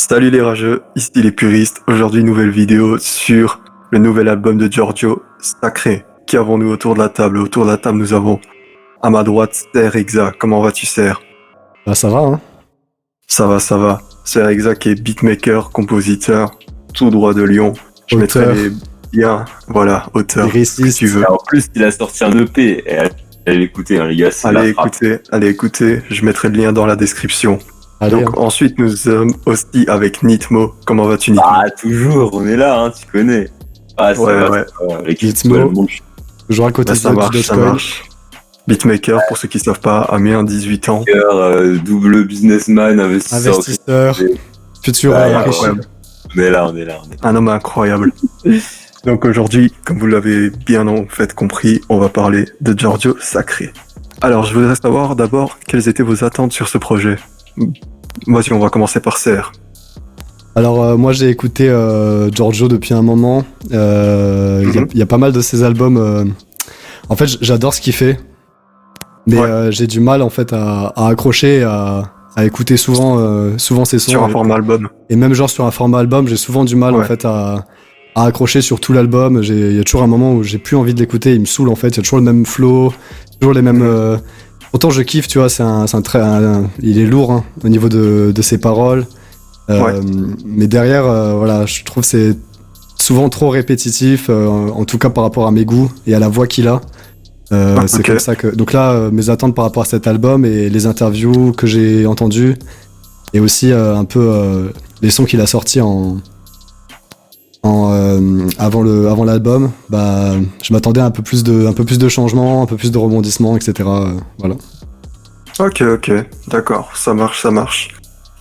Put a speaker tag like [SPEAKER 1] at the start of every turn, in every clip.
[SPEAKER 1] Salut les rageux, ici les puristes. Aujourd'hui, nouvelle vidéo sur le nouvel album de Giorgio, Sacré. Qui avons-nous autour de la table? Autour de la table, nous avons à ma droite Ser Exa. Comment vas-tu, Ser?
[SPEAKER 2] Bah ça va, hein.
[SPEAKER 1] Ça va, ça va. Ser Exa qui est beatmaker, compositeur, tout droit de Lyon. Je
[SPEAKER 2] Auteur.
[SPEAKER 1] mettrai les liens, voilà, auteur, ce que
[SPEAKER 2] Lyriciste.
[SPEAKER 1] tu veux.
[SPEAKER 3] En plus, il a sorti un EP. Et allez l'écouter, hein, les gars. C'est
[SPEAKER 1] Allez
[SPEAKER 3] la frappe.
[SPEAKER 1] écouter. Je mettrai le lien dans la description.
[SPEAKER 2] Allez,
[SPEAKER 1] Donc
[SPEAKER 2] hein.
[SPEAKER 1] ensuite, nous sommes aussi avec Nitmo. Comment vas-tu, Nitmo?
[SPEAKER 3] Ah, toujours, on est là, hein, tu connais. Ah, ça
[SPEAKER 1] Ouais,
[SPEAKER 3] va,
[SPEAKER 1] ouais.
[SPEAKER 3] ça va. L'équipe,
[SPEAKER 2] Gitmo.
[SPEAKER 3] tout le monde.
[SPEAKER 2] Toujours à côté
[SPEAKER 1] Bah, ça
[SPEAKER 2] de
[SPEAKER 1] marche, ça
[SPEAKER 2] Dogecoin.
[SPEAKER 1] marche. Beatmaker, pour ceux qui savent pas, Amiens, 18 ans.
[SPEAKER 3] Double businessman, investisseur.
[SPEAKER 2] Investisseur.
[SPEAKER 3] Ouais,
[SPEAKER 2] Futur
[SPEAKER 3] ouais,
[SPEAKER 2] riche.
[SPEAKER 1] incroyable.
[SPEAKER 3] On est là, on est là.
[SPEAKER 1] Un homme incroyable. Donc aujourd'hui, comme vous l'avez bien en fait compris, on va parler de Giorgio Sacré. Alors, je voudrais savoir d'abord quelles étaient vos attentes sur ce projet. Vas-y, on va commencer par Ser.
[SPEAKER 2] Alors moi j'ai écouté Giorgio depuis un moment. Il y a pas mal de ses albums. En fait j'adore ce qu'il fait. Mais
[SPEAKER 1] Ouais.
[SPEAKER 2] j'ai du mal en fait à accrocher, à écouter souvent ses sons.
[SPEAKER 1] Sur un format album.
[SPEAKER 2] Et même genre sur un format album, j'ai souvent du mal en
[SPEAKER 1] Ouais.
[SPEAKER 2] fait à accrocher sur tout l'album. Il y a toujours un moment où j'ai plus envie de l'écouter, il me saoule en fait, il y a toujours le même flow, toujours les mêmes... Pourtant je kiffe, tu vois, il est lourd hein, au niveau de ses paroles.
[SPEAKER 1] Ouais.
[SPEAKER 2] Mais derrière, voilà, je trouve que c'est souvent trop répétitif, en tout cas par rapport à mes goûts et à la voix qu'il a. C'est
[SPEAKER 1] ok.
[SPEAKER 2] comme ça que... Donc là, mes attentes par rapport à cet album et les interviews que j'ai entendues, et aussi un peu les sons qu'il a sortis avant l'album, bah, je m'attendais à un peu plus de changements, un peu plus de rebondissements, etc. Voilà.
[SPEAKER 1] Ok, d'accord, ça marche.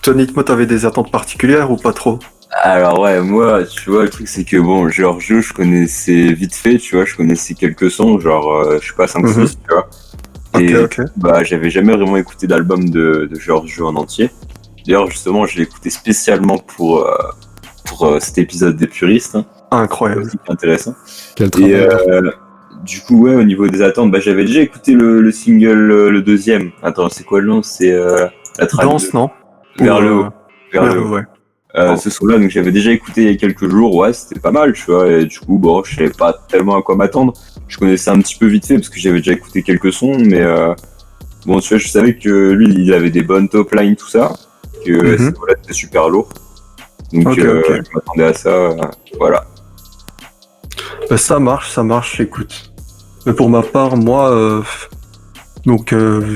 [SPEAKER 1] Toi, Nitmo, t'avais des attentes particulières ou pas trop?
[SPEAKER 3] Alors ouais, moi, tu vois, le truc c'est que bon, Giorgio, je connaissais vite fait, tu vois, je connaissais quelques sons, genre, je sais pas, 5-6, tu vois. Et
[SPEAKER 1] Ok.
[SPEAKER 3] bah, j'avais jamais vraiment écouté d'album de Giorgio en entier. D'ailleurs, justement, je l'ai écouté spécialement pour cet épisode des puristes, hein.
[SPEAKER 1] Incroyable.
[SPEAKER 3] Aussi intéressant.
[SPEAKER 2] Quel
[SPEAKER 3] Et
[SPEAKER 2] travail.
[SPEAKER 3] du coup, ouais, au niveau des attentes, bah, j'avais déjà écouté le single, le deuxième. Attends, c'est quoi le nom? C'est la track
[SPEAKER 1] Danse, non?
[SPEAKER 3] Vers
[SPEAKER 1] Ou,
[SPEAKER 3] le haut. Vers le haut.
[SPEAKER 1] ouais.
[SPEAKER 3] Ce son-là, donc j'avais déjà écouté il y a quelques jours, ouais, c'était pas mal, tu vois, et du coup, bon, je savais pas tellement à quoi m'attendre. Je connaissais un petit peu vite fait parce que j'avais déjà écouté quelques sons, mais bon, tu vois, je savais que lui, il avait des bonnes top lines, tout ça, que voilà, c'était super lourd. Donc,
[SPEAKER 1] Ok.
[SPEAKER 3] je m'attendais à ça, voilà.
[SPEAKER 1] Bah, ça marche, écoute. Mais pour ma part, moi,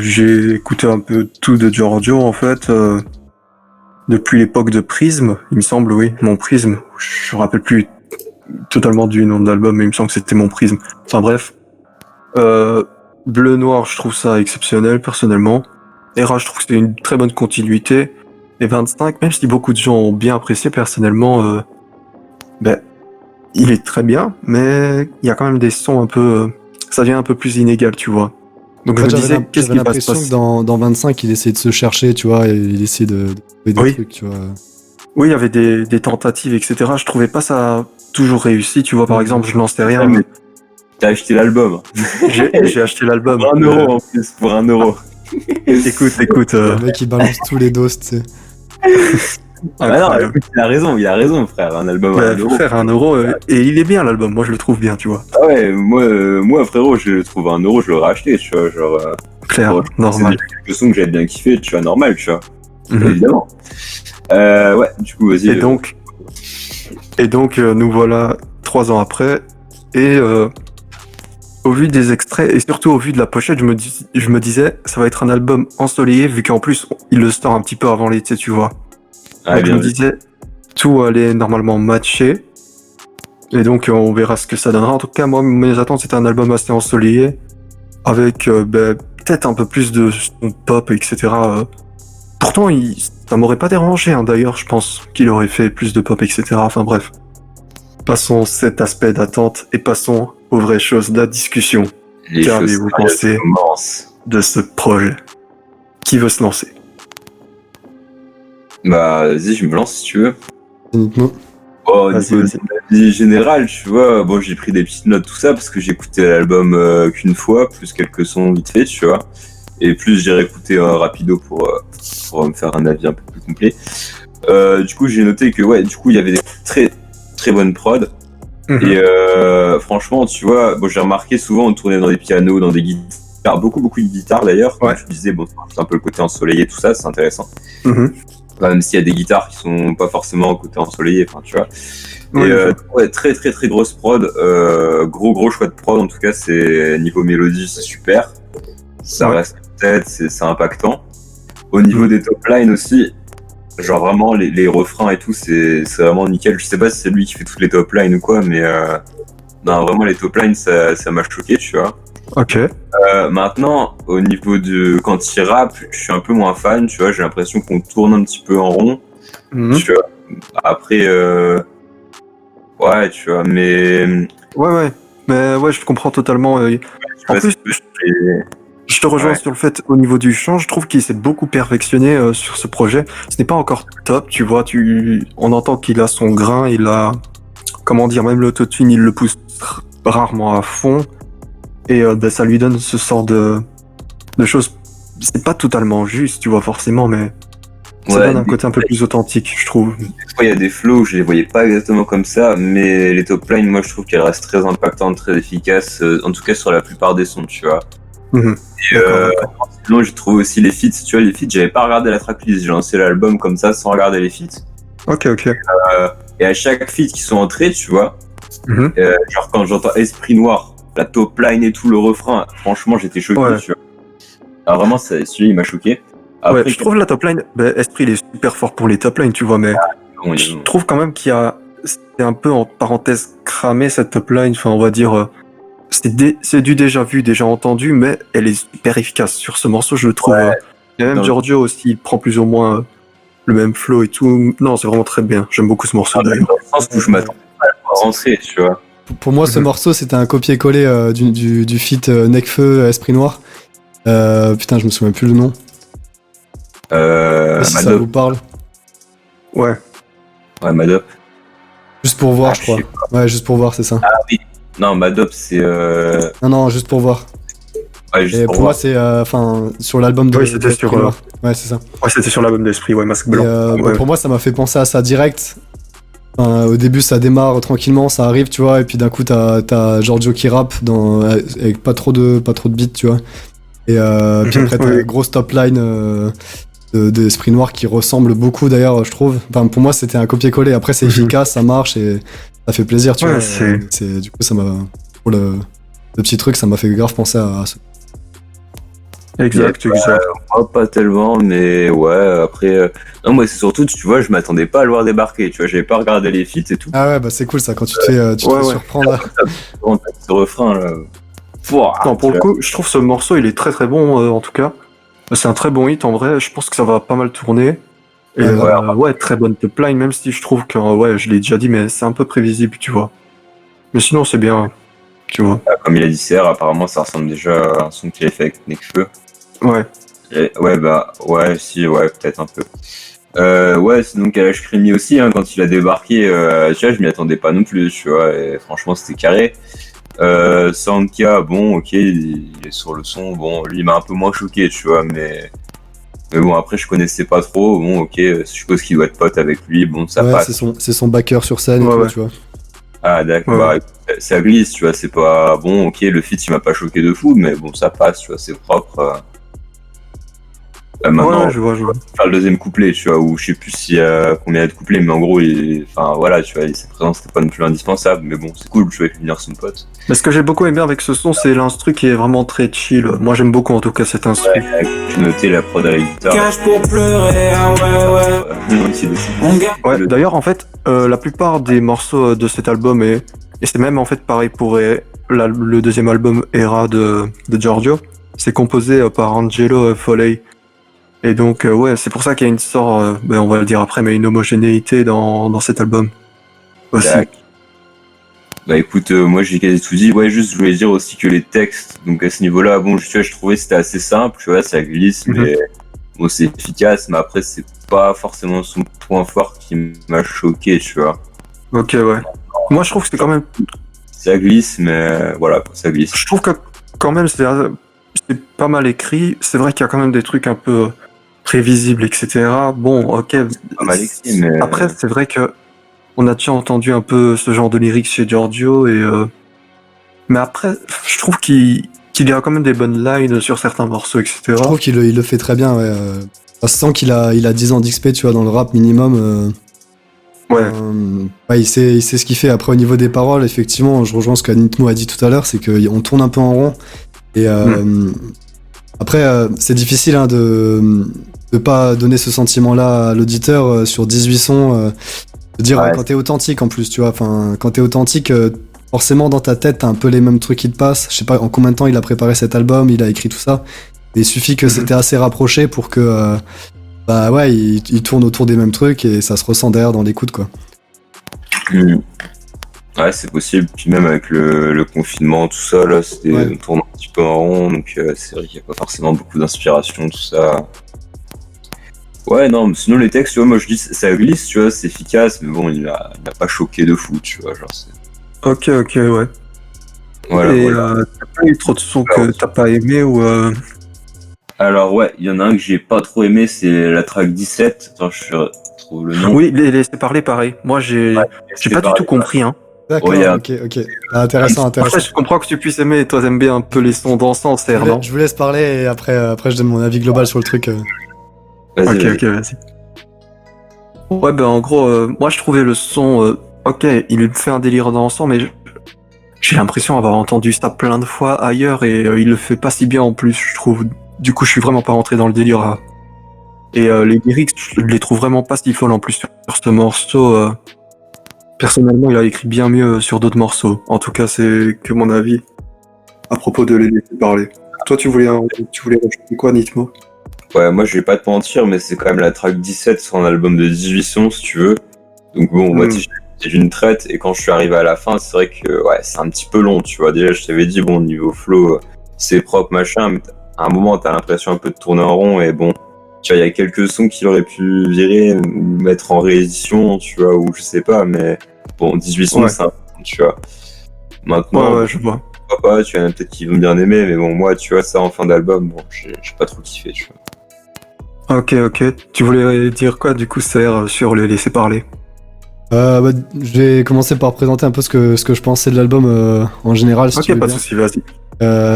[SPEAKER 1] j'ai écouté un peu tout de Giorgio, en fait, depuis l'époque de Prisme, il me semble, oui, mon Prisme. Je me rappelle plus totalement du nom de l'album, mais il me semble que c'était mon Prisme. Enfin bref. Bleu Noir, je trouve ça exceptionnel, personnellement. Era, je trouve que c'est une très bonne continuité. Et 25, même si beaucoup de gens ont bien apprécié, personnellement, il est très bien, mais il y a quand même des sons un peu... ça devient un peu plus inégal, tu vois. Donc je
[SPEAKER 2] En
[SPEAKER 1] me
[SPEAKER 2] fait,
[SPEAKER 1] disais, qu'est-ce
[SPEAKER 2] j'avais
[SPEAKER 1] qui va se
[SPEAKER 2] l'impression que
[SPEAKER 1] passer?
[SPEAKER 2] dans 25, il essayait de se chercher, tu vois, et il essayait de trouver des
[SPEAKER 1] Oui.
[SPEAKER 2] trucs, tu vois.
[SPEAKER 1] Oui, il y avait des tentatives, etc. Je trouvais pas ça toujours réussi, tu vois, par exemple, je n'en sais rien.
[SPEAKER 3] Mais t'as acheté l'album.
[SPEAKER 1] J'ai acheté l'album.
[SPEAKER 3] Pour 1 euro en plus, pour 1 euro.
[SPEAKER 1] Écoute,
[SPEAKER 2] Le mec, il balance tous les doses, tu sais.
[SPEAKER 3] Ah non,
[SPEAKER 1] incroyable.
[SPEAKER 3] écoute, il a raison, frère, un album à
[SPEAKER 1] Bah,
[SPEAKER 3] 1 euro.
[SPEAKER 1] frère, 1 euro, et il est bien l'album, moi je le trouve bien, tu vois.
[SPEAKER 3] Ah ouais, moi, frérot, je le trouve à 1 euro, je l'aurais acheté, tu vois, genre...
[SPEAKER 1] Clair,
[SPEAKER 3] bon,
[SPEAKER 1] normal.
[SPEAKER 3] c'est quelques sons que j'avais bien kiffé, tu vois, normal, tu vois,
[SPEAKER 1] Mhm.
[SPEAKER 3] évidemment. Ouais, du coup, vas-y.
[SPEAKER 1] Et donc, nous voilà 3 ans après, et au vu des extraits, et surtout au vu de la pochette, je me disais, ça va être un album ensoleillé, vu qu'en plus, il le sort un petit peu avant l'été, tu vois.
[SPEAKER 3] Ah,
[SPEAKER 1] Donc je
[SPEAKER 3] bien
[SPEAKER 1] me
[SPEAKER 3] vu.
[SPEAKER 1] disais, tout allait normalement matcher, et donc on verra ce que ça donnera. En tout cas, moi, mes attentes, c'était un album assez ensoleillé, avec peut-être un peu plus de son pop, etc. Pourtant, ça m'aurait pas dérangé, hein, d'ailleurs, je pense qu'il aurait fait plus de pop, etc. Enfin bref. Passons cet aspect d'attente et passons aux vraies choses de la discussion.
[SPEAKER 3] Les
[SPEAKER 1] Qu'avez-vous
[SPEAKER 3] choses
[SPEAKER 1] pensé
[SPEAKER 3] commencent.
[SPEAKER 1] de ce projet? Qui veut se lancer?
[SPEAKER 3] Bah, vas-y, je me lance si tu veux.
[SPEAKER 2] Honnêtement.
[SPEAKER 3] Oh, au
[SPEAKER 1] Vas-y,
[SPEAKER 3] niveau
[SPEAKER 1] vas-y.
[SPEAKER 3] de la vie générale, tu vois, bon, j'ai pris des petites notes, tout ça, parce que j'ai écouté l'album qu'une fois, plus quelques sons vite fait, tu vois. Et plus j'ai réécouté rapido pour me faire un avis un peu plus complet. Du coup, j'ai noté que du coup, il y avait des très très bonnes prods.
[SPEAKER 1] Mhm.
[SPEAKER 3] Et franchement, tu vois, bon, j'ai remarqué souvent on tournait dans des pianos, dans des guitares, beaucoup de guitares d'ailleurs. Comme
[SPEAKER 1] Ouais.
[SPEAKER 3] tu disais, bon, c'est un peu le côté ensoleillé, tout ça, c'est intéressant.
[SPEAKER 1] Mhm.
[SPEAKER 3] Même s'il y a des guitares qui sont pas forcément côté ensoleillé, enfin, tu vois.
[SPEAKER 1] Oui,
[SPEAKER 3] Et très très très grosse prod, gros choix de prod en tout cas, c'est niveau mélodie, c'est super. Ça
[SPEAKER 1] Ouais.
[SPEAKER 3] reste en tête, c'est impactant. Au niveau des top lines aussi, genre vraiment les refrains et tout, c'est vraiment nickel. Je sais pas si c'est lui qui fait toutes les top lines ou quoi, mais non, vraiment les top lines, ça m'a choqué, tu vois.
[SPEAKER 1] Ok.
[SPEAKER 3] Maintenant, au niveau de quand il rappe, je suis un peu moins fan, tu vois. J'ai l'impression qu'on tourne un petit peu en rond.
[SPEAKER 1] Mhm.
[SPEAKER 3] Tu vois. Après, ouais, tu vois, mais
[SPEAKER 1] Ouais. Mais ouais, je comprends totalement. En plus, je te rejoins
[SPEAKER 3] Ouais.
[SPEAKER 1] sur le fait, au niveau du chant, je trouve qu'il s'est beaucoup perfectionné sur ce projet. Ce n'est pas encore top, tu vois. On entend qu'il a son grain, il a, comment dire, même l'autotune, il le pousse rarement à fond. Et ça lui donne ce sort de choses. C'est pas totalement juste, tu vois, forcément, mais ça
[SPEAKER 3] Ouais,
[SPEAKER 1] donne un côté un peu plus authentique, je trouve.
[SPEAKER 3] des fois, il y a des flows, je les voyais pas exactement comme ça, mais les top lines, moi, je trouve qu'elles restent très impactantes, très efficaces, en tout cas sur la plupart des sons, tu vois.
[SPEAKER 1] Mhm.
[SPEAKER 3] Et
[SPEAKER 1] D'accord.
[SPEAKER 3] sinon, j'ai trouvé aussi les feats, tu vois, les feats, j'avais pas regardé la tracklist, j'ai lancé l'album comme ça sans regarder les feats.
[SPEAKER 1] Ok.
[SPEAKER 3] Et à chaque feat qui sont entrés, tu vois,
[SPEAKER 1] Mhm.
[SPEAKER 3] genre quand j'entends Esprit Noir, la top line et tout, le refrain, franchement, j'étais choqué,
[SPEAKER 1] Ouais.
[SPEAKER 3] tu vois. Alors vraiment, celui-là, il m'a choqué.
[SPEAKER 1] Ouais, je trouve la top line, Esprit, il est super fort pour les top lines, tu vois, mais
[SPEAKER 3] bon,
[SPEAKER 1] je trouve quand même c'est un peu en parenthèse cramé cette top line, enfin, on va dire, c'est du déjà vu, déjà entendu, mais elle est super efficace sur ce morceau, je le trouve. Et même
[SPEAKER 3] non.
[SPEAKER 1] Giorgio aussi, il prend plus ou moins le même flow et tout. Non, c'est vraiment très bien. J'aime beaucoup ce morceau d'ailleurs.
[SPEAKER 3] Dans le sens où je m'attendais pas à le voir rentrer, tu vois.
[SPEAKER 2] Pour moi, ce
[SPEAKER 1] Mhm.
[SPEAKER 2] morceau, c'était un copier-coller du feat Necfeu Esprit Noir. Putain, je me souviens plus le nom. Si ça
[SPEAKER 3] Madop.
[SPEAKER 2] vous parle.
[SPEAKER 1] Ouais.
[SPEAKER 3] Ouais, Madop.
[SPEAKER 2] Juste pour voir,
[SPEAKER 3] Ah,
[SPEAKER 2] je crois.
[SPEAKER 3] je sais
[SPEAKER 2] Ouais, juste pour voir, c'est ça.
[SPEAKER 3] Non, Madop, c'est.
[SPEAKER 2] Non, juste pour voir.
[SPEAKER 3] Ouais, juste
[SPEAKER 2] Et
[SPEAKER 3] pour
[SPEAKER 2] pour moi,
[SPEAKER 3] voir.
[SPEAKER 2] c'est sur l'album de
[SPEAKER 1] Oui, c'était
[SPEAKER 2] d'Esprit
[SPEAKER 1] sur,
[SPEAKER 2] Noir. Ouais, c'est ça.
[SPEAKER 1] ouais, c'était sur l'album d'Esprit, ouais, Masque
[SPEAKER 2] Et
[SPEAKER 1] Blanc.
[SPEAKER 2] bah, pour moi, ça m'a fait penser à ça direct. Enfin, au début, ça démarre tranquillement, ça arrive, tu vois, et puis d'un coup, t'as Giorgio qui rappe avec pas trop de beats, tu vois. Et puis après, t'as
[SPEAKER 1] Oui.
[SPEAKER 2] la grosse top line d'Esprit Noir qui ressemble beaucoup, d'ailleurs, je trouve. Enfin, pour moi, c'était un copier-coller. Après, c'est efficace, ça marche et ça fait plaisir, tu
[SPEAKER 1] Ouais,
[SPEAKER 2] vois. Du coup, ça m'a. Pour le petit truc, ça m'a fait grave penser à ce.
[SPEAKER 1] Exact.
[SPEAKER 3] Moi, pas tellement, mais ouais, après. Non, moi, c'est surtout, tu vois, je m'attendais pas à le voir débarquer, tu vois, j'avais pas regardé les feats et tout.
[SPEAKER 2] Ah ouais, bah c'est cool ça, quand tu te fais,
[SPEAKER 1] Ouais.
[SPEAKER 2] surprendre.
[SPEAKER 3] Vraiment, t'as ce refrain, là. Pouah,
[SPEAKER 1] Non, pour
[SPEAKER 3] tu
[SPEAKER 1] le
[SPEAKER 3] vois.
[SPEAKER 1] coup, je trouve ce morceau, il est très très bon, en tout cas. C'est un très bon hit, en vrai. Je pense que ça va pas mal tourner. Et
[SPEAKER 2] Ouais.
[SPEAKER 1] très bonne top line, même si je trouve que, ouais, je l'ai déjà dit, mais c'est un peu prévisible, tu vois. Mais sinon, c'est bien, tu vois.
[SPEAKER 3] Comme il a dit Serre, apparemment, ça ressemble déjà à un son qu'il avait fait avec Nekfeu.
[SPEAKER 1] Ouais.
[SPEAKER 3] Ouais, bah, ouais, si, ouais, peut-être un peu. Ouais, c'est donc à l'âge Creamy aussi, hein, quand il a débarqué, tu vois, je m'y attendais pas non plus, tu vois, et franchement, c'était carré. Sankia, bon, ok, il est sur le son, bon, lui, il m'a un peu moins choqué, tu vois, mais bon, après, je connaissais pas trop, bon, ok, je suppose qu'il doit être pote avec lui, bon, ça
[SPEAKER 2] Ouais,
[SPEAKER 3] passe.
[SPEAKER 2] c'est son backer sur scène et
[SPEAKER 1] Ouais,
[SPEAKER 2] tout,
[SPEAKER 1] ouais.
[SPEAKER 2] tu vois.
[SPEAKER 3] Ah, d'accord,
[SPEAKER 1] Ouais.
[SPEAKER 3] bah, ça glisse, tu vois, c'est pas bon, ok, le feat, il m'a pas choqué de fou, mais bon, ça passe, tu vois, c'est propre. Maintenant,
[SPEAKER 1] Ouais, je vois.
[SPEAKER 3] faire le deuxième couplet, tu vois, ou je sais plus s'il y a combien il y a de couplets, mais en gros, enfin voilà, tu vois, sa présence c'était pas non plus indispensable, mais bon, c'est cool, tu vois, il fait venir son pote.
[SPEAKER 1] Mais ce que j'ai beaucoup aimé avec ce son, c'est l'instru qui est vraiment très chill. Moi, j'aime beaucoup, en tout cas, cet instru.
[SPEAKER 3] J'ai noté la prod à la guitare.
[SPEAKER 4] Cache pour pleurer, ah ouais. On garde.
[SPEAKER 1] Ouais, d'ailleurs, en fait, la plupart des morceaux de cet album, et c'est même en fait pareil pour le deuxième album Era de Giorgio, c'est composé par Angelo Foley. Et donc, ouais, c'est pour ça qu'il y a une sorte, on va le dire après, mais une homogénéité dans cet album aussi.
[SPEAKER 3] Tac. Bah écoute, moi j'ai quasi tout dit. Ouais, juste je voulais dire aussi que les textes, donc à ce niveau-là, bon, tu vois, je trouvais que c'était assez simple, tu vois, ça glisse, mais bon, c'est efficace, mais après c'est pas forcément son point fort qui m'a choqué, tu vois.
[SPEAKER 1] Ok, ouais. Moi, je trouve que c'est quand même.
[SPEAKER 3] Ça glisse, mais voilà, quoi, ça glisse.
[SPEAKER 1] Je trouve que quand même, c'est pas mal écrit. C'est vrai qu'il y a quand même des trucs un peu prévisible, etc. Bon, ok.
[SPEAKER 3] Pas mal écrit, mais
[SPEAKER 1] Après, c'est vrai que on a déjà entendu un peu ce genre de lyrics chez Giorgio mais après, je trouve qu'il y a quand même des bonnes lines sur certains morceaux, etc.
[SPEAKER 2] Je trouve il le fait très bien, ouais. Ça se sent qu'il a 10 ans d'XP, tu vois, dans le rap minimum.
[SPEAKER 1] Ouais.
[SPEAKER 2] Ouais, il sait ce qu'il fait. Après, au niveau des paroles, effectivement, je rejoins ce que Nitmo a dit tout à l'heure, c'est qu'on tourne un peu en rond. Et après, c'est difficile hein, de pas donner ce sentiment-là à l'auditeur sur 18 sons. De dire quand t'es authentique en plus, tu vois. Enfin, quand t'es authentique, forcément dans ta tête, t'as un peu les mêmes trucs qui te passent. Je sais pas en combien de temps il a préparé cet album, il a écrit tout ça. Mais il suffit que c'était assez rapproché pour que bah ouais, il tourne autour des mêmes trucs et ça se ressent derrière dans l'écoute, quoi.
[SPEAKER 3] Ouais, c'est possible. Puis même avec le confinement, tout ça, là, on tourne un petit peu en rond, donc c'est vrai qu'il n'y a pas forcément beaucoup d'inspiration, tout ça. Ouais, non, mais sinon les textes, tu vois, moi je dis ça glisse, tu vois, c'est efficace, mais bon, il a pas choqué de fou, tu vois, genre c'est...
[SPEAKER 1] Ok, ouais.
[SPEAKER 3] Voilà,
[SPEAKER 1] et
[SPEAKER 3] voilà.
[SPEAKER 1] t'as pas eu trop de sons que t'as pas aimé ou
[SPEAKER 3] Alors ouais, il y en a un que j'ai pas trop aimé, c'est la track 17. Attends, je trouve le nom.
[SPEAKER 1] Oui, laissez parler pareil. Moi, j'ai pas du tout compris, hein.
[SPEAKER 2] D'accord,
[SPEAKER 3] Ouais,
[SPEAKER 2] ok. Ah, intéressant.
[SPEAKER 1] Après, je comprends que tu puisses aimer, et toi t'aimes bien un peu les sons dansants, c'est non?
[SPEAKER 2] Je vous laisse parler et après je donne mon avis global sur le truc.
[SPEAKER 3] Vas-y,
[SPEAKER 1] Ok, vas-y. Ouais, ben en gros, moi je trouvais le son, ok, il fait un délire dansant, mais j'ai l'impression d'avoir entendu ça plein de fois ailleurs et il le fait pas si bien en plus, je trouve. Du coup, je suis vraiment pas rentré dans le délire. Et les lyrics, je les trouve vraiment pas si folles en plus sur ce morceau. Personnellement, il a écrit bien mieux sur d'autres morceaux. En tout cas, c'est que mon avis à propos de les laisser parler. Toi, tu voulais rajouter quoi, Nitmo?
[SPEAKER 3] Ouais, moi je vais pas te mentir, mais c'est quand même la track 17 sur un album de 18 sons, si tu veux. Donc bon, moi j'ai une traite, et quand je suis arrivé à la fin, c'est vrai que ouais, c'est un petit peu long, tu vois. Déjà, je t'avais dit, bon, niveau flow, c'est propre, machin, mais à un moment, t'as l'impression un peu de tourner en rond, et bon, tu vois, il y a quelques sons qu'il aurait pu virer, ou mettre en réédition, tu vois, ou je sais pas, mais bon, 18 sons, c'est un peu, tu vois. Maintenant,
[SPEAKER 1] Ouais, je vois.
[SPEAKER 3] pourquoi pas, tu vois, peut-être qu'ils vont bien aimer, mais bon, moi, tu vois, ça en fin d'album, bon, j'ai pas trop kiffé, tu vois.
[SPEAKER 1] Ok. Tu voulais dire quoi, du coup, Serre, sur les laisser parler?
[SPEAKER 2] Bah, je vais commencer par présenter un peu ce que je pensais de l'album en général, si tu
[SPEAKER 1] Ok,
[SPEAKER 2] veux
[SPEAKER 1] pas de
[SPEAKER 2] bien.
[SPEAKER 1] soucis, vas-y.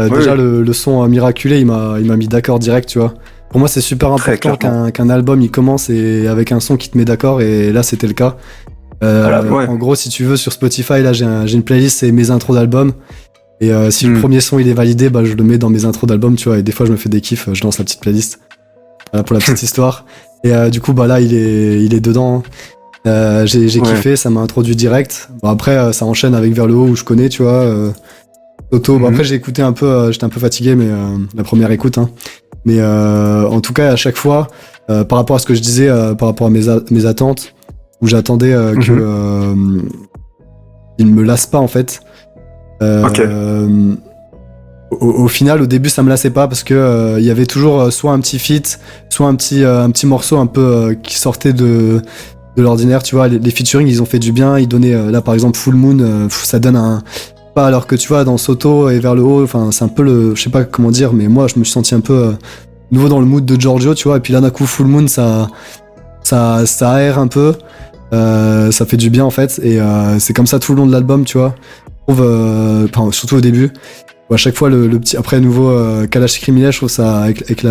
[SPEAKER 2] Déjà, le son Miraculé, il m'a mis d'accord direct, tu vois. Pour moi, c'est super important qu'un album il commence et avec un son qui te met d'accord, et là, c'était le cas. En gros, si tu veux, sur Spotify, là, j'ai une playlist, c'est mes intros d'album. Et si le premier son il est validé, bah, je le mets dans mes intros d'album, tu vois. Et des fois, je me fais des kiffs, je lance la petite playlist pour la petite histoire. Et du coup, bah là, il est dedans. J'ai kiffé, ça m'a introduit direct. Bon, après, ça enchaîne avec Vers le haut où je connais, tu vois. Toto. Bon, après, j'ai écouté un peu, j'étais un peu fatigué, mais la première écoute. Hein. Mais en tout cas, à chaque fois, par rapport à ce que je disais, par rapport à mes attentes, où j'attendais que il me lasse pas en fait. Au final, au début, ça me lassait pas parce que il y avait toujours soit un petit feat, soit un petit morceau un peu qui sortait de l'ordinaire. Tu vois, les featuring, ils ont fait du bien. Ils donnaient là, par exemple, Full Moon, ça donne un pas alors que tu vois dans Soto et Vers le haut. Enfin, c'est un peu je sais pas comment dire, mais moi, je me suis senti un peu nouveau dans le mood de Giorgio, tu vois. Et puis là, d'un coup, Full Moon, ça aère un peu. Ça fait du bien en fait, et c'est comme ça tout le long de l'album, tu vois. Je trouve, surtout au début, où à chaque fois le petit, après nouveau Kalash Criminel, je trouve ça avec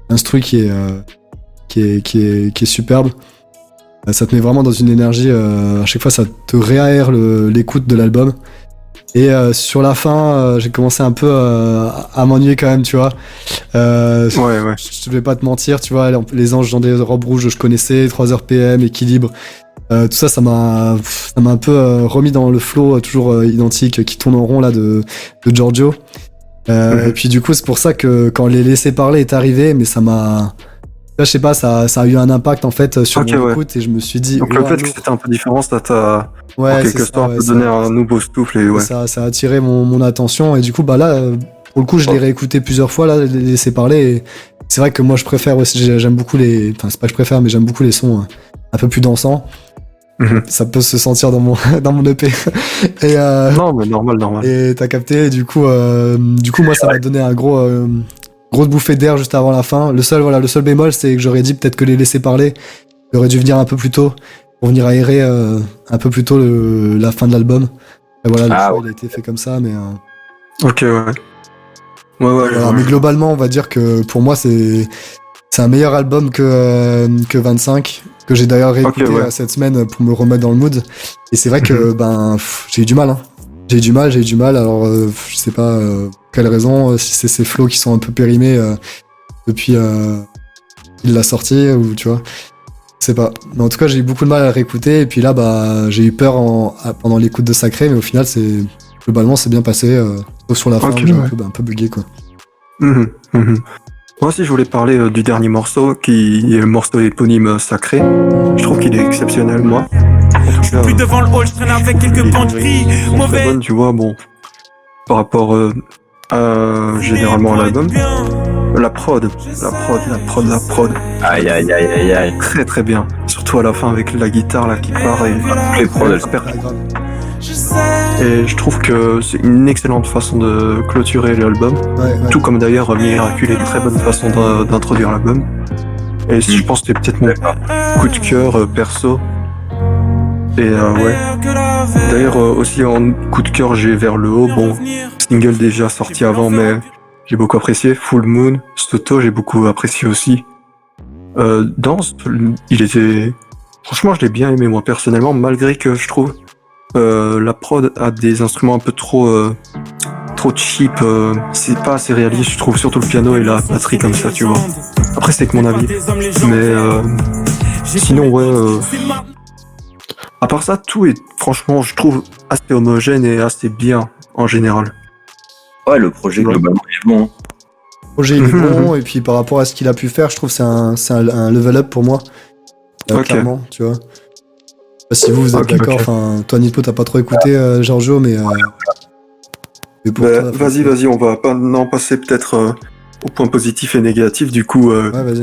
[SPEAKER 2] l'instru qui est superbe. Ça te met vraiment dans une énergie. À chaque fois, ça te réaère l'écoute de l'album. Et sur la fin, j'ai commencé un peu à m'ennuyer quand même, tu vois. Je vais pas te mentir, tu vois, les anges dans des robes rouges, je connaissais, 3 RPM, équilibre. Tout ça, ça m'a un peu remis dans le flow toujours identique qui tourne en rond là de Giorgio. Et puis du coup, c'est pour ça que quand Les Laissés Parler est arrivé, mais ça m'a... Là, je sais pas, ça a eu un impact en fait sur mon écoute, et je me suis dit...
[SPEAKER 1] Donc le fait que c'était un peu différent, ça t'a en quelque sorte donné un nouveau souffle, et
[SPEAKER 2] ça a attiré mon attention, et du coup, bah là, pour le coup, je l'ai réécouté plusieurs fois, là, Les Laissés Parler, et c'est vrai que moi je préfère aussi, j'aime beaucoup les... Enfin, c'est pas que je préfère, mais j'aime beaucoup les sons un peu plus dansants. Ça peut se sentir dans mon EP. Et
[SPEAKER 1] non, mais normal.
[SPEAKER 2] Et t'as capté, et du coup moi ça m'a donné un gros grosse bouffée d'air juste avant la fin. Le seul bémol, c'est que j'aurais dit peut-être que les laisser parler, j'aurais dû venir un peu plus tôt pour venir aérer un peu plus tôt la fin de l'album. Et voilà, le choix il a été fait comme ça, mais
[SPEAKER 1] Ok, ouais. Ouais,
[SPEAKER 2] voilà, mais globalement, on va dire que pour moi, c'est un meilleur album que 25, que j'ai d'ailleurs réécouté cette semaine pour me remettre dans le mood. Et c'est vrai que j'ai eu du mal. Hein. J'ai eu du mal. Alors, je sais pas quelle raison, si c'est ces flows qui sont un peu périmés depuis il l'a sorti, ou tu vois. Je sais pas. Mais en tout cas, j'ai eu beaucoup de mal à le réécouter. Et puis là, j'ai eu peur pendant l'écoute de Sacré, mais au final, globalement, c'est bien passé. Sauf sur la fin, j'ai un peu bugué, quoi.
[SPEAKER 1] Moi aussi, je voulais parler du dernier morceau, qui est le morceau éponyme Sacré. Je trouve qu'il est exceptionnel, moi. En tout cas,
[SPEAKER 4] Plus devant le hall, je traîne avec quelques bandits.
[SPEAKER 1] très bonne, tu vois, bon, par rapport généralement à l'album. La prod.
[SPEAKER 3] Aïe, aïe, aïe, aïe, aïe.
[SPEAKER 1] Très très bien. Surtout à la fin avec la guitare là qui part et
[SPEAKER 3] Les prods, elles sont
[SPEAKER 1] Et je trouve que c'est une excellente façon de clôturer l'album.
[SPEAKER 2] Ouais.
[SPEAKER 1] Tout comme d'ailleurs Miraculé, très bonne façon d'introduire l'album. Et je pense que c'est peut-être mon coup de cœur perso. Et ouais. D'ailleurs aussi en coup de cœur j'ai Vers le haut. Bon, single déjà sorti avant mais j'ai beaucoup apprécié. Full Moon, Stoto j'ai beaucoup apprécié aussi. Danse, il était... Franchement je l'ai bien aimé moi personnellement malgré que je trouve la prod a des instruments un peu trop cheap, c'est pas assez réaliste, je trouve, surtout le piano et la batterie comme ça, tu vois. Après, c'est que mon avis. Mais sinon, ouais. À part ça, tout est, franchement, je trouve assez homogène et assez bien en général.
[SPEAKER 3] Ouais, le projet globalement est bon.
[SPEAKER 2] Le projet il est bon, et puis par rapport à ce qu'il a pu faire, je trouve que c'est un level up pour moi. Clairement, tu vois. Si vous êtes d'accord, enfin, toi Nipo t'as pas trop écouté Giorgio, mais pour toi,
[SPEAKER 1] vas-y, on va passer peut-être au point positif et négatif, du coup,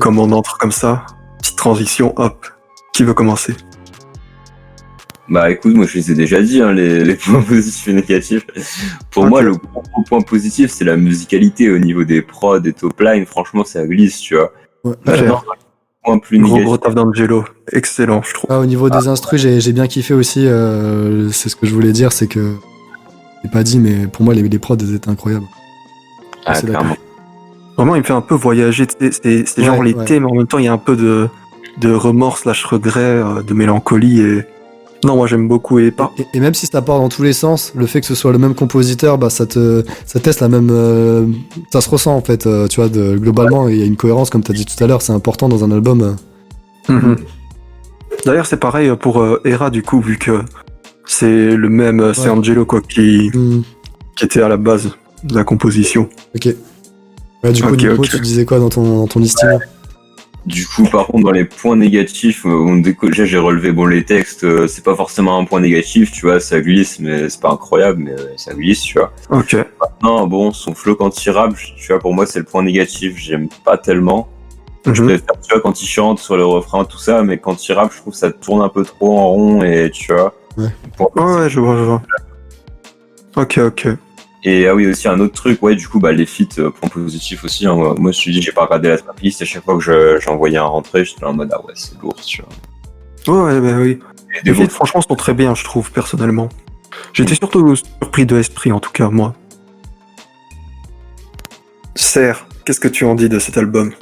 [SPEAKER 1] comme on entre comme ça, petite transition, hop, qui veut commencer?
[SPEAKER 3] Bah écoute, moi je les ai déjà dit, hein, les points positifs et négatifs. Pour moi, le gros point positif, c'est la musicalité au niveau des prods, des top lines, franchement ça glisse, tu vois. Point plus négatif.
[SPEAKER 1] Gros taf d'Angelo, excellent, je trouve.
[SPEAKER 2] Au niveau des instrus, j'ai bien kiffé aussi. C'est ce que je voulais dire, c'est que j'ai pas dit, mais pour moi les prods étaient incroyables.
[SPEAKER 3] Ah, clairement.
[SPEAKER 1] Vraiment, il me fait un peu voyager. C'est genre l'été, mais en même temps, il y a un peu de remords / regret, de mélancolie. Et non, moi j'aime beaucoup. Et
[SPEAKER 2] même si ça part dans tous les sens, le fait que ce soit le même compositeur, ça teste la même. Ça se ressent en fait. Tu vois, globalement, il y a une cohérence, comme t'as dit tout à l'heure. C'est important dans un album.
[SPEAKER 1] D'ailleurs, c'est pareil pour Hera, du coup, vu que c'est le même, c'est Angelo quoi, qui était à la base de la composition.
[SPEAKER 2] Ok. Ouais, du coup, Nico, tu disais quoi dans ton listing?
[SPEAKER 3] Du coup, par contre, dans les points négatifs, déjà j'ai relevé les textes, c'est pas forcément un point négatif, tu vois, ça glisse, mais c'est pas incroyable, mais ça glisse, tu vois.
[SPEAKER 1] Ok.
[SPEAKER 3] Maintenant, bon, son flow quand il rappe, tu vois, pour moi c'est le point négatif, j'aime pas tellement. Je préfère, tu vois, quand il chante sur le refrain, tout ça, mais quand il rappe, je trouve que ça tourne un peu trop en rond, et tu vois.
[SPEAKER 1] Ouais, je vois. Ok.
[SPEAKER 3] Et ah oui, aussi un autre truc, du coup, les feats, point positif aussi. Hein, moi, je me suis dit, j'ai pas regardé la tracklist, à chaque fois que j'envoyais un rentré, j'étais en mode, ah ouais, c'est lourd, tu vois.
[SPEAKER 1] Ouais, oui. Les feats, franchement, sont très bien, je trouve, personnellement. J'étais surtout surpris de Esprit, en tout cas, moi. Serre, qu'est-ce que tu en dis de cet album?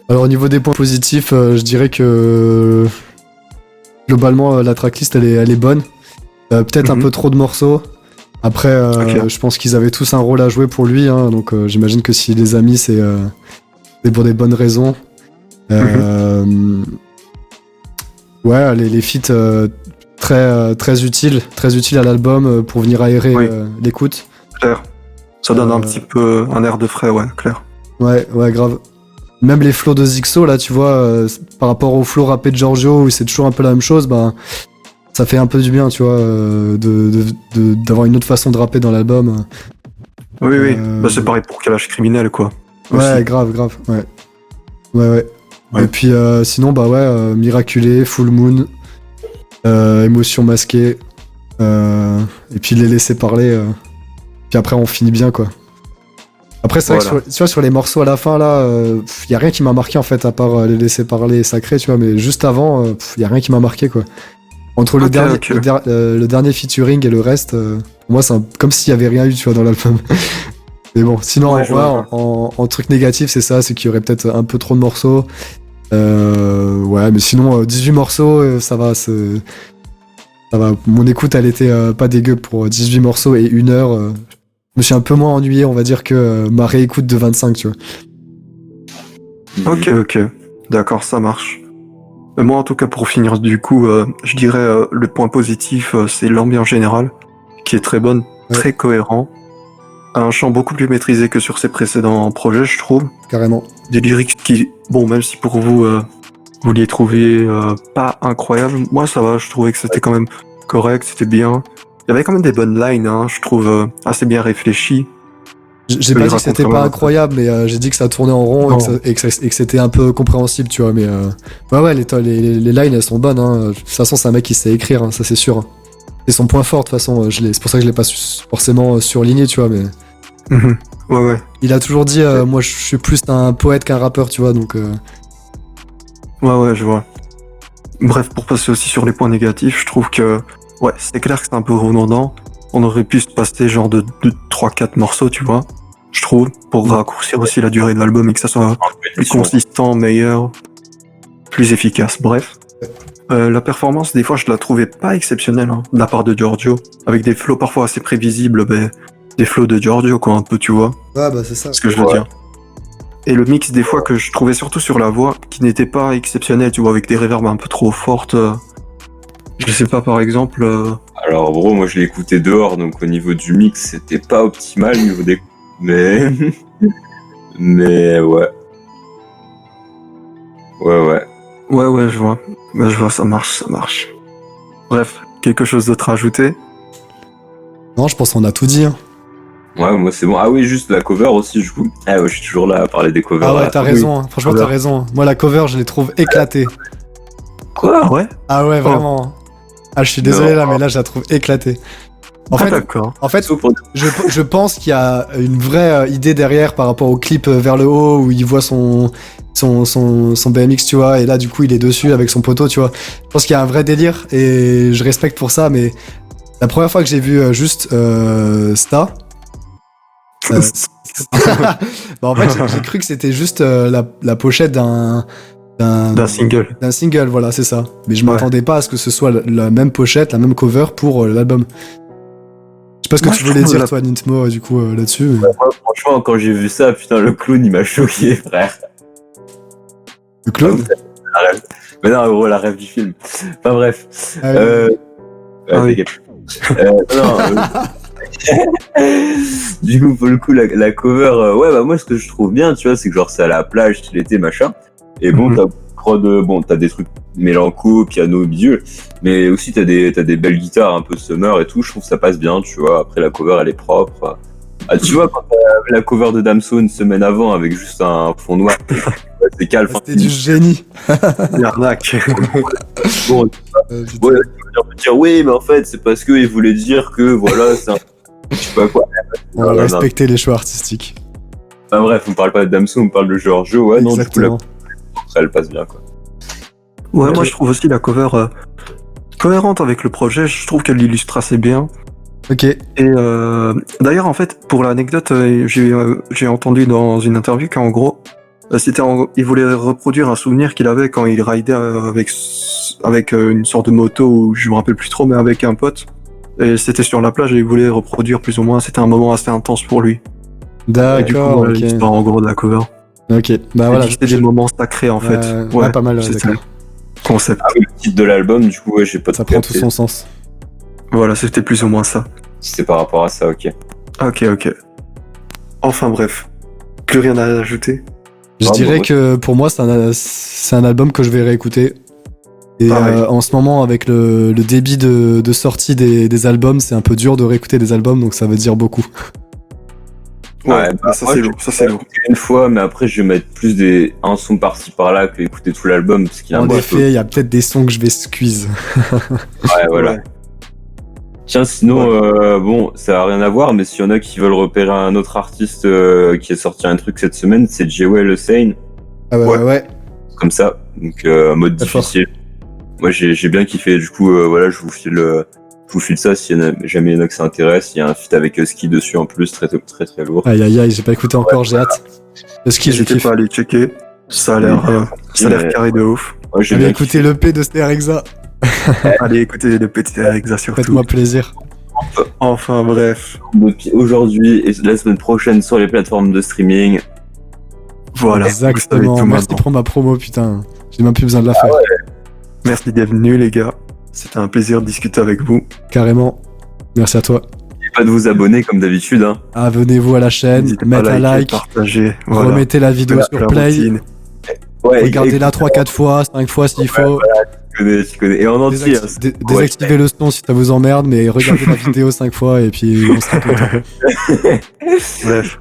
[SPEAKER 2] Alors, au niveau des points positifs, je dirais que globalement, la tracklist, elle est bonne. Peut-être un peu trop de morceaux. Après, je pense qu'ils avaient tous un rôle à jouer pour lui, hein, donc j'imagine que s'il les a mis, c'est pour des bonnes raisons. Ouais, les feats très utiles à l'album pour venir aérer l'écoute.
[SPEAKER 1] Claire. Ça donne un petit peu un air de frais, ouais, clair.
[SPEAKER 2] Ouais, grave. Même les flows de Zixo, là, tu vois, par rapport au flow rappé de Giorgio, où c'est toujours un peu la même chose, ça fait un peu du bien, tu vois, d'avoir une autre façon de rapper dans l'album.
[SPEAKER 1] Oui. C'est pareil pour Kalash Criminel, quoi.
[SPEAKER 2] Ouais,
[SPEAKER 1] aussi.
[SPEAKER 2] grave. Ouais. Et puis sinon, Miraculé, Full Moon, Émotion masquée, et puis les laisser parler. Puis après, on finit bien, quoi. Après, c'est vrai
[SPEAKER 1] Voilà.
[SPEAKER 2] que tu vois, sur les morceaux à la fin, là, y a rien qui m'a marqué, en fait, à part les laisser parler sacrés, tu vois, mais juste avant, y a rien qui m'a marqué, quoi. Entre le,
[SPEAKER 1] Ok,
[SPEAKER 2] dernier,
[SPEAKER 1] ok.
[SPEAKER 2] le dernier featuring et le reste, pour moi, c'est comme s'il y avait rien eu, tu vois, dans l'album. Mais bon, sinon,
[SPEAKER 1] Ouais, je vois.
[SPEAKER 2] en truc négatif, c'est ça, c'est qu'il y aurait peut-être un peu trop de morceaux. Ouais, mais sinon, 18 morceaux, ça va, ça va. Mon écoute, elle était pas dégueu pour 18 morceaux et 1 heure. Je me suis un peu moins ennuyé, on va dire, que ma réécoute de 25, tu vois.
[SPEAKER 1] Ok, ok. D'accord, ça marche. Moi, en tout cas, pour finir, du coup, je dirais le point positif, c'est l'ambiance générale, qui est très bonne, très cohérent. Un chant beaucoup plus maîtrisé que sur ses précédents projets, je trouve.
[SPEAKER 2] Carrément.
[SPEAKER 1] Des lyrics qui, bon, même si pour vous, vous les trouvez pas incroyables, moi ça va, je trouvais que c'était quand même correct, c'était bien. Il y avait quand même des bonnes lines, hein, je trouve assez bien réfléchies.
[SPEAKER 2] J'ai
[SPEAKER 1] peux
[SPEAKER 2] pas
[SPEAKER 1] les
[SPEAKER 2] dit que c'était
[SPEAKER 1] raconter
[SPEAKER 2] pas
[SPEAKER 1] même.
[SPEAKER 2] incroyable, mais j'ai dit que ça tournait en rond
[SPEAKER 1] Non.
[SPEAKER 2] et que c'était un peu compréhensible, tu vois. Mais ouais, les lines, elles sont bonnes. Hein. De toute façon, c'est un mec qui sait écrire, hein, ça c'est sûr. C'est son point fort, de toute façon. C'est pour ça que je l'ai pas forcément surligné, tu vois. Mais
[SPEAKER 1] Mhm. Ouais, ouais.
[SPEAKER 2] il a toujours dit, moi, je suis plus un poète qu'un rappeur, tu vois. Donc,
[SPEAKER 1] Ouais, ouais, je vois. Bref, pour passer aussi sur les points négatifs, je trouve que, ouais, c'est clair que c'est un peu redondant. On aurait pu se passer genre de 3-4 morceaux, tu vois, je trouve, pour raccourcir aussi la durée de l'album et que ça soit plus consistant, meilleur, plus efficace. Bref. La performance, des fois, je la trouvais pas exceptionnelle, hein, de la part de Giorgio, avec des flows parfois assez prévisibles, des flows de Giorgio, quoi, un peu, tu vois,
[SPEAKER 2] ouais, bah c'est ça.
[SPEAKER 1] ce que je veux dire. Et le mix, des fois, que je trouvais surtout sur la voix, qui n'était pas exceptionnel, tu vois, avec des reverbs un peu trop fortes. Je sais pas, par exemple.
[SPEAKER 3] Alors, bro, moi je l'ai écouté dehors, donc au niveau du mix, c'était pas optimal au niveau des. Mais. Mais ouais. Ouais.
[SPEAKER 1] Ouais, ouais, je vois. Bah, je vois, ça marche, ça marche. Bref, quelque chose d'autre à ajouter?
[SPEAKER 2] Non, je pense qu'on a tout dit. Hein.
[SPEAKER 3] Ouais, moi c'est bon. Ah oui, juste la cover aussi, du coup. Ah ouais, je suis toujours là à parler des covers.
[SPEAKER 2] Ah
[SPEAKER 3] à
[SPEAKER 2] ouais,
[SPEAKER 3] la
[SPEAKER 2] t'as
[SPEAKER 3] fin.
[SPEAKER 2] raison. Hein. Franchement,
[SPEAKER 1] Cover.
[SPEAKER 2] t'as raison. Moi, la cover, je les trouve éclatée.
[SPEAKER 1] Quoi? Ouais?
[SPEAKER 2] Ah ouais, vraiment. Ah, je suis désolé là, mais là, je la trouve éclatée. En fait,
[SPEAKER 1] d'accord.
[SPEAKER 3] Sauf pour-
[SPEAKER 2] je pense qu'il y a une vraie idée derrière par rapport au clip vers le haut où il voit son BMX, tu vois, et là, du coup, il est dessus avec son poteau, tu vois. Je pense qu'il y a un vrai délire et je respecte pour ça, mais la première fois que j'ai vu juste Sta, bah, en fait, j'ai cru que c'était juste la pochette
[SPEAKER 1] D'un single.
[SPEAKER 2] d'un single, voilà, c'est ça. Mais je
[SPEAKER 1] Ouais.
[SPEAKER 2] m'attendais pas à ce que ce soit la même pochette, la même cover pour l'album. Je sais pas ce que
[SPEAKER 1] Moi,
[SPEAKER 2] tu
[SPEAKER 1] je
[SPEAKER 2] voulais
[SPEAKER 1] trouve
[SPEAKER 2] dire,
[SPEAKER 1] la-
[SPEAKER 2] toi, Nintmo, du coup, là-dessus. Mais...
[SPEAKER 3] Ouais, franchement, quand j'ai vu ça, putain, le clown il m'a choqué, frère.
[SPEAKER 2] Le clown
[SPEAKER 3] La rêve. Mais non, en gros, la rêve du film. Enfin bref.
[SPEAKER 2] Ah oui.
[SPEAKER 1] Ah oui.
[SPEAKER 3] T'inquiète. Non, du coup, pour le coup, la cover, ouais, bah moi, ce que je trouve bien, tu vois, c'est que genre, c'est à la plage, c'est l'été, machin. Et bon,
[SPEAKER 1] Mhm.
[SPEAKER 3] t'as des trucs mélanco, piano, bidule, mais aussi t'as des belles guitares un peu summer et tout, je trouve que ça passe bien, tu vois. Après, la cover, elle est propre. Ah, tu vois, quand t'as la cover de Damso une semaine avant avec juste un fond noir, c'est calme.
[SPEAKER 2] C'était du génie.
[SPEAKER 1] L'arnaque.
[SPEAKER 3] Bon,
[SPEAKER 2] Putain.
[SPEAKER 3] ouais, on peut dire oui, mais en fait, c'est parce qu'il voulait dire que voilà, c'est un. Je sais pas quoi.
[SPEAKER 2] On va
[SPEAKER 3] Non.
[SPEAKER 2] respecter les choix artistiques.
[SPEAKER 3] Enfin bref, on parle pas de Damso, on parle de Giorgio, ouais, non, du coup,
[SPEAKER 2] Exactement.
[SPEAKER 3] ça, elle passe bien, quoi.
[SPEAKER 1] Ouais, moi je trouve aussi la cover cohérente avec le projet, je trouve qu'elle l'illustre assez bien.
[SPEAKER 2] Ok.
[SPEAKER 1] Et d'ailleurs, en fait, pour l'anecdote, j'ai entendu dans une interview qu'en gros, il voulait reproduire un souvenir qu'il avait quand il ridait avec une sorte de moto, ou je me rappelle plus trop, mais avec un pote. Et c'était sur la plage et il voulait reproduire plus ou moins, c'était un moment assez intense pour lui. Et du coup,
[SPEAKER 2] D'accord,
[SPEAKER 1] voilà
[SPEAKER 2] ok.
[SPEAKER 1] l'histoire en gros de la cover.
[SPEAKER 2] Ok. Bah
[SPEAKER 1] Il
[SPEAKER 2] voilà.
[SPEAKER 1] dit que c'était des moments sacrés en fait.
[SPEAKER 2] Ouais, pas mal, ouais,
[SPEAKER 1] c'est ça.
[SPEAKER 2] d'accord.
[SPEAKER 1] Concept.
[SPEAKER 3] Ah oui, le titre de l'album, du coup, ouais, j'ai pas
[SPEAKER 2] Ça
[SPEAKER 3] tout
[SPEAKER 2] prend tout
[SPEAKER 3] capté.
[SPEAKER 2] son sens.
[SPEAKER 1] Voilà, c'était plus ou moins ça.
[SPEAKER 3] C'était par rapport à ça, ok.
[SPEAKER 1] Ok. Enfin bref. Plus rien à ajouter.
[SPEAKER 2] Je
[SPEAKER 3] Ah,
[SPEAKER 2] dirais
[SPEAKER 3] bah,
[SPEAKER 2] que pour moi, c'est un album que je vais réécouter. Et
[SPEAKER 1] Pareil.
[SPEAKER 2] en ce moment, avec le débit de sortie des albums, c'est un peu dur de réécouter des albums, donc ça veut dire beaucoup.
[SPEAKER 3] Ouais, bah,
[SPEAKER 1] ça
[SPEAKER 3] moi,
[SPEAKER 1] c'est
[SPEAKER 3] je-
[SPEAKER 1] lourd, ça c'est lourd.
[SPEAKER 3] Une fois, mais après, je vais mettre plus un son par-ci par-là que écouter tout l'album, parce qu'il y a un
[SPEAKER 2] En
[SPEAKER 3] peu.
[SPEAKER 2] effet, il y a peut-être des sons que je vais squeeze.
[SPEAKER 3] Ouais, voilà.
[SPEAKER 1] Ouais.
[SPEAKER 3] Tiens, sinon, bon, ça a rien à voir, mais s'il y en a qui veulent repérer un autre artiste qui a sorti un truc cette semaine, c'est Jewel Hussein,
[SPEAKER 2] Ah bah ouais.
[SPEAKER 3] comme ça, donc mode
[SPEAKER 2] Très fort.
[SPEAKER 3] difficile. Moi, j'ai bien kiffé, du coup, voilà, je vous file ça si jamais il y en a que ça intéresse. Il y a un feat avec Husky dessus en plus, très très très lourd.
[SPEAKER 2] Aïe aïe aïe, j'ai pas écouté encore, j'ai hâte. Est-ce qu'il je
[SPEAKER 1] N'hésitez
[SPEAKER 2] kiffe.
[SPEAKER 1] pas à aller checker. Ça a l'air carré de ouf.
[SPEAKER 3] Ouais, j'ai
[SPEAKER 2] Allez
[SPEAKER 3] bien
[SPEAKER 2] écouter
[SPEAKER 3] kiffé.
[SPEAKER 2] le P de Sterexa.
[SPEAKER 1] Allez écouter le petit Alexa surtout.
[SPEAKER 2] Faites-moi plaisir.
[SPEAKER 1] Enfin bref,
[SPEAKER 3] Depuis aujourd'hui et la semaine prochaine sur les plateformes de streaming.
[SPEAKER 1] voilà. vous savez
[SPEAKER 2] Exactement.
[SPEAKER 1] tout
[SPEAKER 2] Merci
[SPEAKER 1] maintenant.
[SPEAKER 2] pour ma promo, putain. J'ai même plus besoin de la faire.
[SPEAKER 1] Merci d'être venus les gars. C'était un plaisir de discuter avec vous.
[SPEAKER 2] Carrément. Merci à toi.
[SPEAKER 3] N'oubliez pas de vous abonner comme d'habitude. Hein.
[SPEAKER 2] Abonnez-vous à la chaîne,
[SPEAKER 1] N'hésitez pas
[SPEAKER 2] mettez
[SPEAKER 1] à
[SPEAKER 2] un
[SPEAKER 1] liker,
[SPEAKER 2] like,
[SPEAKER 1] partager. Voilà.
[SPEAKER 2] remettez la vidéo
[SPEAKER 1] La
[SPEAKER 2] sur Play,
[SPEAKER 1] routine.
[SPEAKER 3] Ouais,
[SPEAKER 2] regardez-la 3-4 fois, 5 fois s'il faut.
[SPEAKER 3] tu connais. Et en entier. hein.
[SPEAKER 2] Désactivez le son si ça vous emmerde, mais regardez la vidéo 5 fois et puis on sera content.
[SPEAKER 1] Bref,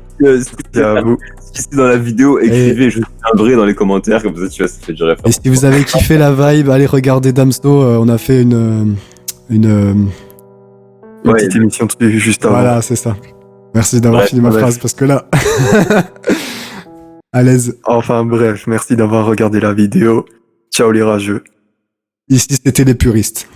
[SPEAKER 3] C'est
[SPEAKER 1] à vous.
[SPEAKER 3] Si c'est dans la vidéo, écrivez je suis un vrai dans les commentaires, comme ça tu vois, ça fait déjà
[SPEAKER 2] Et
[SPEAKER 3] référence.
[SPEAKER 2] si vous avez kiffé la vibe, allez regarder Damso, on a fait une
[SPEAKER 1] Une petite émission dessus juste avant.
[SPEAKER 2] voilà, c'est ça. Merci d'avoir
[SPEAKER 3] Bref,
[SPEAKER 2] fini ma
[SPEAKER 1] bref.
[SPEAKER 2] phrase parce que là, à l'aise.
[SPEAKER 1] Enfin bref, merci d'avoir regardé la vidéo. Ciao les rageux.
[SPEAKER 2] Ici, c'était les puristes.